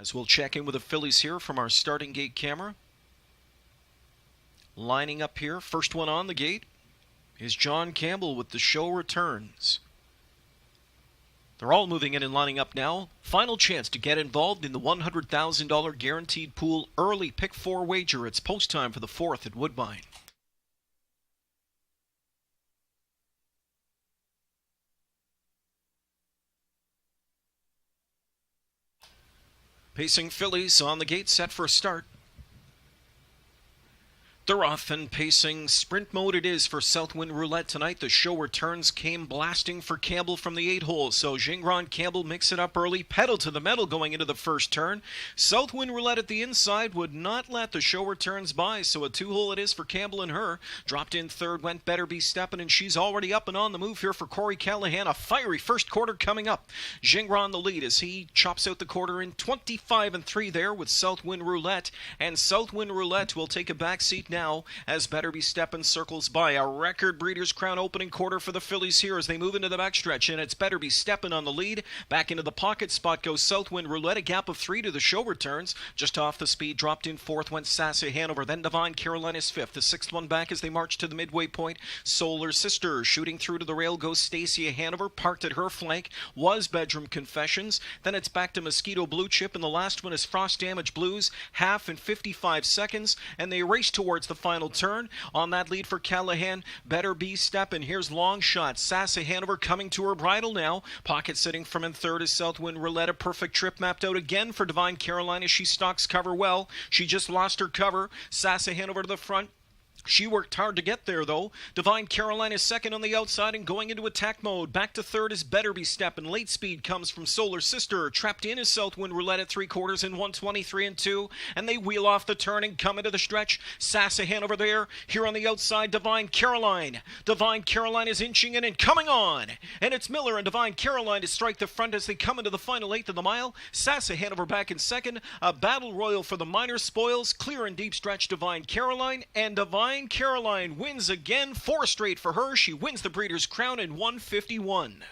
As we'll check in with the fillies here from our starting gate camera. Lining up here, first one on the gate is John Campbell with The Show Returns. They're all moving in and lining up now. Final chance to get involved in the $100,000 guaranteed pool early pick 4 wager. It's post time for the 4th at Woodbine. Pacing fillies on the gate, set for a start. They're off and pacing. Sprint mode it is for Southwind Roulette tonight. The Show Returns came blasting for Campbell from the 8 hole. So Gingron Campbell mix it up early. Pedal to the metal going into the first turn. Southwind Roulette at the inside would not let the Show Returns by. So a 2 hole it is for Campbell and her. Dropped in third, went Better Be Steppin', and she's already up and on the move here for Corey Callahan. A fiery first quarter coming up. Gingron the lead as he chops out the quarter in 25-3 there with Southwind Roulette. And Southwind Roulette will take a back seat now as Better Be Steppin' circles by. A record Breeders' Crown opening quarter for the fillies here as they move into the backstretch, and it's Better Be Steppin' on the lead. Back into the pocket spot goes Southwind Roulette, a gap of 3 to the Show Returns. Just off the speed, dropped in fourth, went Sassy Hanover, then Divine Caroline is fifth. The sixth one back as they march to the midway point. Solar Sister shooting through to the rail goes Stacia Hanover, parked at her flank was Bedroom Confessions. Then it's back to Mosquito Blue Chip, and the last one is Frost Damage Blues, half in 55 seconds, and they race towards the final turn. On that lead for Callahan, Better Be Steppin'. Here's Long Shot. Sassy Hanover coming to her bridle now. Pocket sitting from in third is Southwind Roulette. A perfect trip mapped out again for Divine Caroline as she stalks cover well. She just lost her cover. Sassy Hanover to the front. She worked hard to get there, though. Divine Caroline is second on the outside and going into attack mode. Back to third is Better Be Steppin'. Late speed comes from Solar Sister. Trapped in is Southwind Roulette at 3/4 in 1:23-2. And they wheel off the turn and come into the stretch. Sassy Hanover there. Here on the outside, Divine Caroline. Divine Caroline is inching in and coming on. And it's Miller and Divine Caroline to strike the front as they come into the final eighth of the mile. Sassy Hanover back in second. A battle royal for the minor spoils. Clear and deep stretch, Divine Caroline. And Divine Caroline wins again, 4 straight for her. She wins the Breeders' Crown in 151.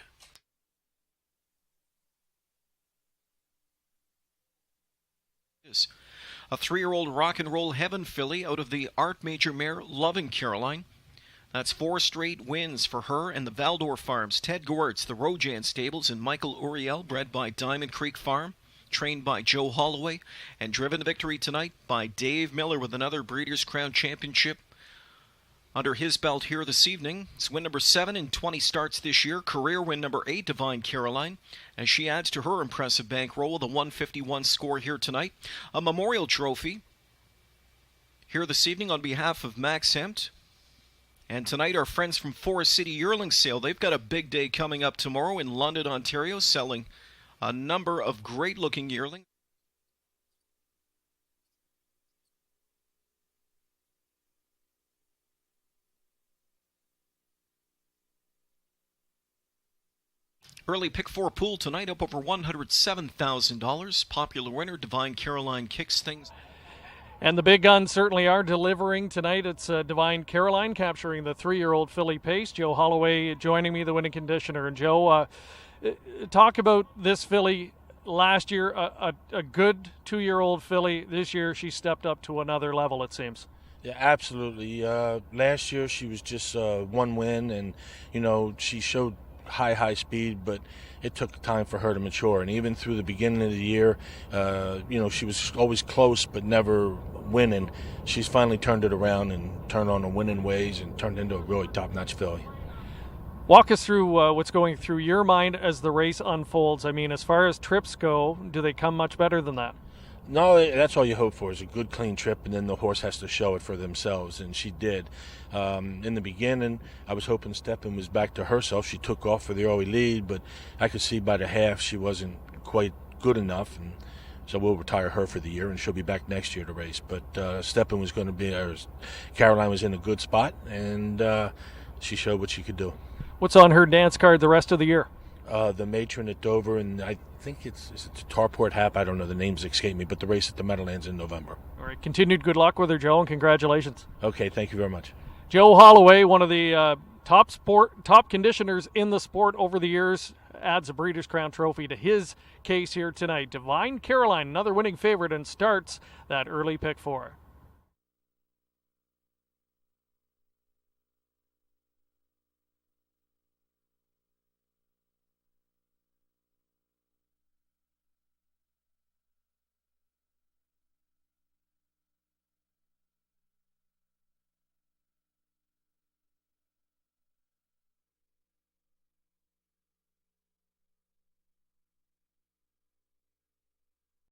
A 3-year-old rock and roll heaven filly out of the Art Major mare Loving Caroline. That's 4 straight wins for her and the Valdor Farms. Ted Goertz, the Rojan Stables, and Michael Uriel, bred by Diamond Creek Farm. Trained by Joe Holloway and driven to victory tonight by Dave Miller with another Breeders' Crown Championship under his belt here this evening. It's win number 7 in 20 starts this year. Career win number 8, Divine Caroline, as she adds to her impressive bankroll with a 151 score here tonight. A memorial trophy here this evening on behalf of Max Hempt. And tonight our friends from Forest City Yearling Sale, they've got a big day coming up tomorrow in London, Ontario, selling a number of great-looking yearlings. Early pick 4 pool tonight up over $107,000. Popular winner Divine Caroline kicks things. And the big guns certainly are delivering tonight. It's Divine Caroline capturing the 3-year-old filly pace. Joe Holloway joining me, the winning conditioner. And Joe, talk about this filly. Last year, a good 2-year-old filly. This year, she stepped up to another level, it seems. Yeah, absolutely. Last year, she was just 1 win, and, she showed high speed, but it took time for her to mature. And even through the beginning of the year, she was always close but never winning. She's finally turned it around and turned on the winning ways and turned into a really top-notch filly. Walk us through what's going through your mind as the race unfolds. I mean, as far as trips go, do they come much better than that? No, that's all you hope for is a good, clean trip, and then the horse has to show it for themselves, and she did. In the beginning, I was hoping Steppin' was back to herself. She took off for the early lead, but I could see by the half she wasn't quite good enough, and so we'll retire her for the year, and she'll be back next year to race. But Steppin' was going to be, Caroline was in a good spot, and she showed what she could do. What's on her dance card the rest of the year? The Matron at Dover, and I think it's Tarport Hap. I don't know, the names escape me, but the race at the Meadowlands in November. All right, continued good luck with her, Joe, and congratulations. Okay, thank you very much. Joe Holloway, one of the top conditioners in the sport over the years, adds a Breeders' Crown trophy to his case here tonight. Divine Caroline, another winning favorite, and starts that early pick 4.